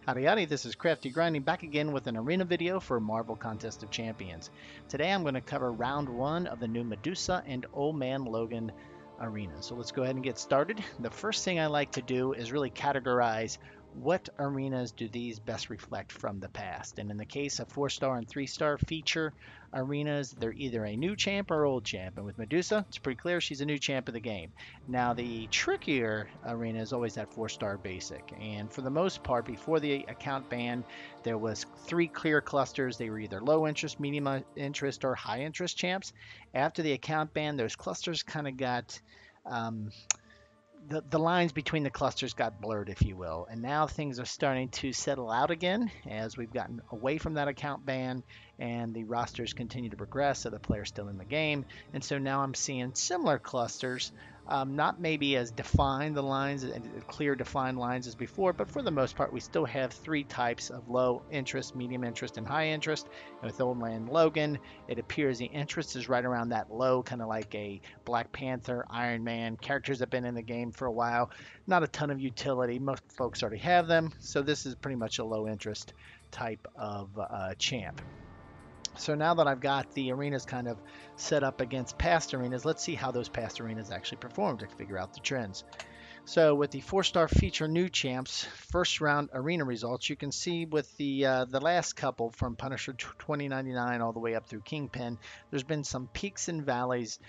Howdy howdy, this is Crafty Grinding back again with an arena video for Marvel Contest of Champions. Today I'm going to cover round one of the new Medusa and Old Man Logan arena. So let's go ahead and get started. The first thing I like to do is really categorize what arenas do these best reflect from the past. And in the case of 4-star and 3-star feature arenas, they're either a new champ or old champ. And with Medusa, it's pretty clear she's a new champ of the game. Now the trickier arena is always that 4-star basic. And for the most part, before the account ban, there was 3 clear clusters. They were either low interest, medium interest, or high interest champs. After the account ban, those clusters kind of got the lines between the clusters got blurred, if you will. And now things are starting to settle out again as we've gotten away from that account ban and the rosters continue to progress, so the player's still in the game. And so now I'm seeing similar clusters, not maybe as defined the lines and clear defined lines as before, but for the most part we still have 3 types of low interest, medium interest, and high interest. And with Old Man Logan, it appears the interest is right around that low, kind of like a Black Panther, Iron Man, characters that have been in the game for a while. Not a ton of utility, most folks already have them, so this is pretty much a low interest type of champ. So now that I've got the arenas kind of set up against past arenas, let's see how those past arenas actually performed to figure out the trends. So with the 4-star feature new champs, first round arena results, you can see with the last couple from Punisher 2099 all the way up through Kingpin, there's been some peaks and valleys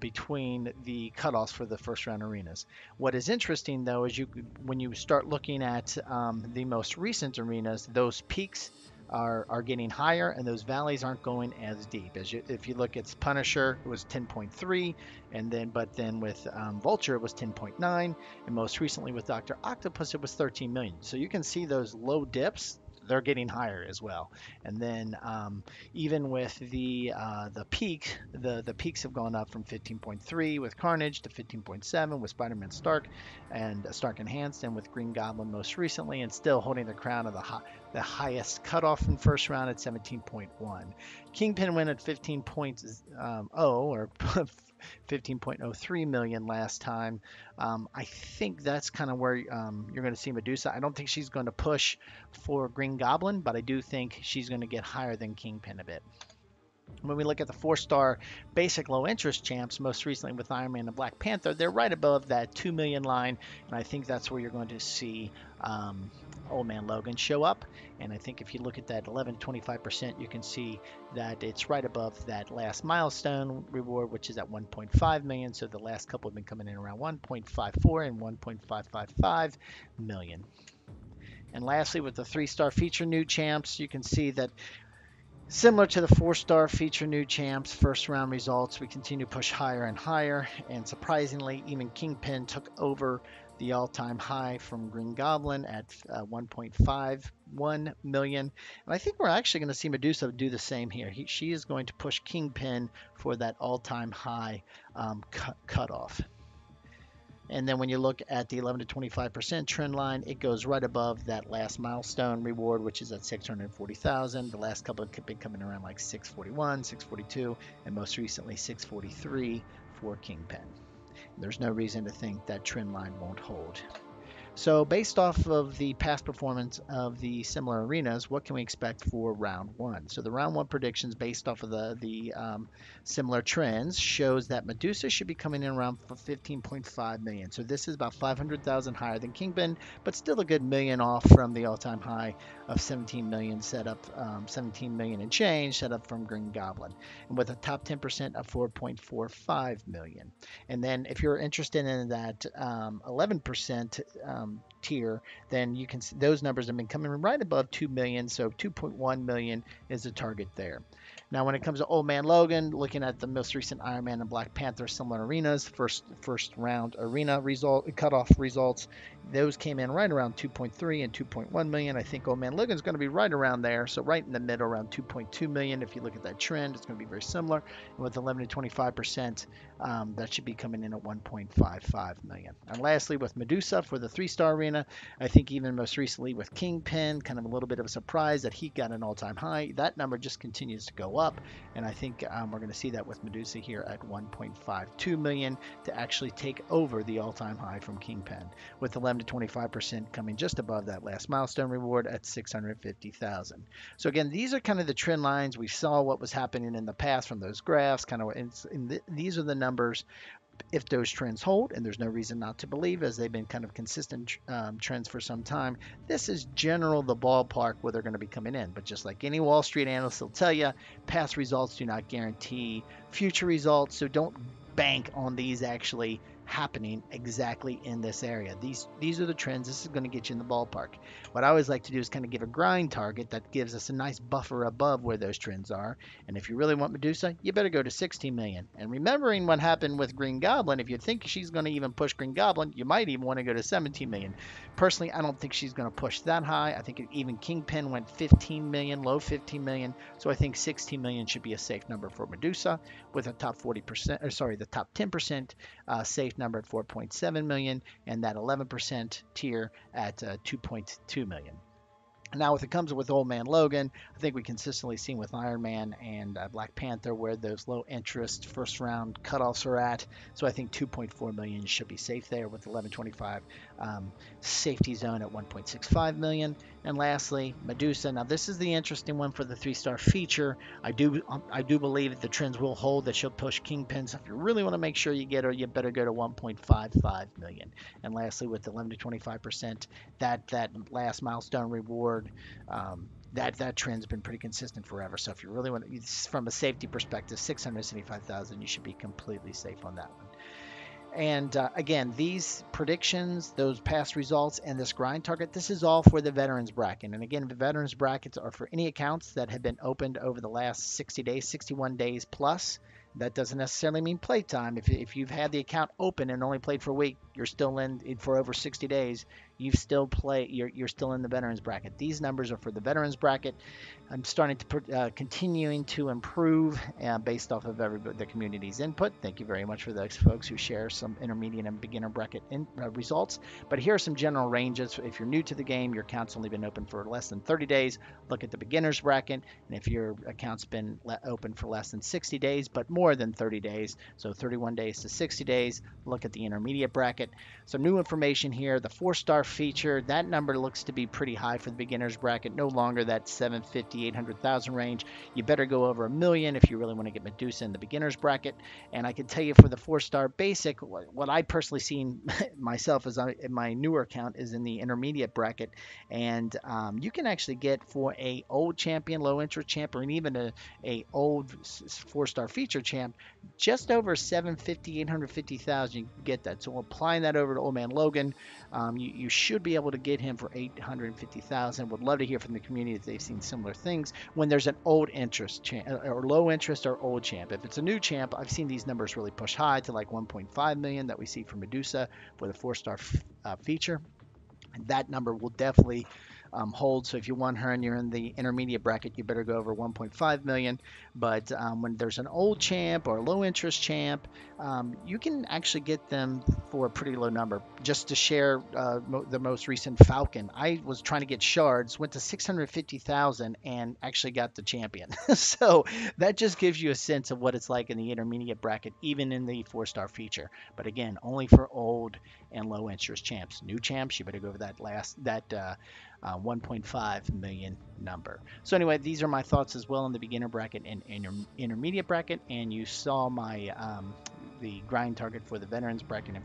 between the cutoffs for the first round arenas. What is interesting though is when you start looking at the most recent arenas, those peaks are getting higher and those valleys aren't going as deep. If you look at Punisher, it was 10.3, and then with Vulture it was 10.9, and most recently with Dr. Octopus it was 13 million. So you can see those low dips, they're getting higher as well. And then even with the peak, the peaks have gone up from 15.3 with Carnage to 15.7 with Spider-Man Stark and Stark Enhanced, and with Green Goblin most recently, and still holding the crown of the highest cutoff in first round at 17.1. Kingpin went at 15.0 or 15.03 million last time. I think that's kind of where you're going to see Medusa. I don't think she's going to push for Green Goblin, but I do think she's going to get higher than Kingpin a bit. When we look at the 4-star basic low interest champs, most recently with Iron Man and Black Panther, they're right above that 2 million line, and I think that's where you're going to see Old Man Logan show up. And I think if you look at that 11 to 25%, you can see that it's right above that last milestone reward, which is at 1.5 million. So the last couple have been coming in around 1.54 and 1.555 million. And lastly, with the 3-star feature new champs, you can see that similar to the 4-star feature new champs, first round results, we continue to push higher and higher. And surprisingly, even Kingpin took over the all-time high from Green Goblin at 1.51 million. And I think we're actually going to see Medusa do the same here. She is going to push Kingpin for that all-time high cutoff. And then when you look at the 11 to 25% trend line, it goes right above that last milestone reward, which is at 640,000. The last couple have been coming around like 641, 642, and most recently 643 for Kingpin. There's no reason to think that trend line won't hold. So based off of the past performance of the similar arenas, what can we expect for round one? So the round one predictions based off of the similar trends shows that Medusa should be coming in around 15.5 million. So this is about 500,000 higher than Kingpin, but still a good million off from the all-time high of 17 million set up, 17 million and change set up from Green Goblin, and with a top 10% of 4.45 million. And then if you're interested in that 11% tier, then you can see those numbers have been coming right above 2 million, so 2.1 million is the target there. Now when it comes to Old Man Logan, looking at the most recent Iron Man and Black Panther similar arenas, first round arena cutoff results, those came in right around 2.3 and 2.1 million. I think Old Man Logan's going to be right around there, so right in the middle, around 2.2 million. If you look at that trend, it's going to be very similar. And with 11 to 25%, that should be coming in at 1.55 million. And lastly, with Medusa for the 3-star arena, I think even most recently with Kingpin, kind of a little bit of a surprise that he got an all-time high. That number just continues to go up, and I think we're going to see that with Medusa here at 1.52 million to actually take over the all-time high from Kingpin, with 11 to 25% coming just above that last milestone reward at 650,000. So again, these are kind of the trend lines. We saw what was happening in the past from those graphs. These are the numbers. If those trends hold, and there's no reason not to believe, as they've been kind of consistent trends for some time, this is general the ballpark where they're going to be coming in. But just like any Wall Street analyst will tell you, past results do not guarantee future results, so don't bank on these actually happening exactly in this area. These are the trends. This is going to get you in the ballpark. What I always like to do is kind of give a grind target that gives us a nice buffer above where those trends are. And if you really want Medusa, you better go to 16 million. And remembering what happened with Green Goblin, if you think she's going to even push Green Goblin, you might even want to go to 17 million. Personally, I don't think she's going to push that high. I think even Kingpin went 15 million, low 15 million. So I think 16 million should be a safe number for Medusa, with a top 40%, or sorry, the top 10% safe number at 4.7 million, and that 11% tier at 2.2 million. Now, if it comes with Old Man Logan, I think we consistently seen with Iron Man and Black Panther where those low interest first round cutoffs are at. So I think 2.4 million should be safe there, with 1125 safety zone at 1.65 million. And lastly, Medusa. Now this is the interesting one for the 3-star feature. I do believe that the trends will hold, that she'll push Kingpin. So if you really want to make sure you get her, you better go to 1.55 million. And lastly, with 11 to 25%, that last milestone reward, that trend's been pretty consistent forever. So if you really want, from a safety perspective, 675,000, you should be completely safe on that one. And again, these predictions, those past results, and this grind target, this is all for the veterans bracket. And again, the veterans brackets are for any accounts that have been opened over the last 60 days, 61 days plus. That doesn't necessarily mean playtime. If you've had the account open and only played for a week, you're still in for over 60 days. You're still in the veterans bracket. These numbers are for the veterans bracket. I'm starting to continuing to improve based off of the community's input. Thank you very much for those folks who share some intermediate and beginner bracket results. But here are some general ranges. If you're new to the game, your account's only been open for less than 30 days, look at the beginner's bracket. And if your account's been open for less than 60 days, but more than 30 days, so 31 days to 60 days, look at the intermediate bracket. Some new information here, the 4-star feature, that number looks to be pretty high for the beginner's bracket, no longer that 750, 800,000 range. You better go over $1 million if you really want to get Medusa in the beginner's bracket. And I can tell you for the 4-star basic, what I personally seen myself as in my newer account is in the intermediate bracket. And you can actually get for a old champion, low interest champ, or even a old 4-star feature champ, just over 750, 850,000, you can get that. So applying that over to Old Man Logan, you should be able to get him for 850,000. Would love to hear from the community if they've seen similar things when there's an old interest champ, or low interest or old champ. If it's a new champ, I've seen these numbers really push high to like 1.5 million that we see for Medusa for the 4-star feature. And that number will definitely hold. So if you want her and you're in the intermediate bracket, you better go over 1.5 million. But when there's an old champ or a low interest champ, you can actually get them for a pretty low number. Just to share the most recent Falcon, I was trying to get shards, went to 650,000 and actually got the champion. So that just gives you a sense of what it's like in the intermediate bracket, even in the 4-star feature. But again, only for old and low interest champs. New champs, you better go over that 1.5 million number. So anyway, these are my thoughts as well in the beginner bracket and intermediate bracket. And you saw my the grind target for the veterans bracket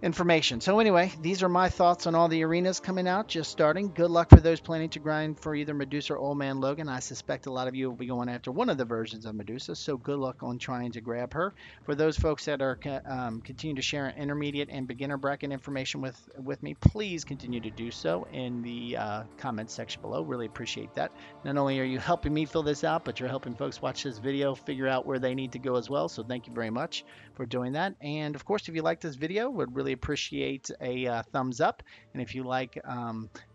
information. So anyway, these are my thoughts on all the arenas coming out, just starting. Good luck for those planning to grind for either Medusa or Old Man Logan. I suspect a lot of you will be going after one of the versions of Medusa, so good luck on trying to grab her. For those folks that are continue to share intermediate and beginner bracket information with me, please continue to do so in the comments section below. Really appreciate that. Not only are you helping me fill this out, but you're helping folks watch this video figure out where they need to go as well. So thank you very much for doing that. And of course, if you like this video, would really appreciate a thumbs up. And if you like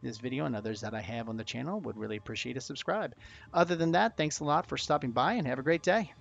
this video and others that I have on the channel, would really appreciate a subscribe. Other than that, thanks a lot for stopping by and have a great day.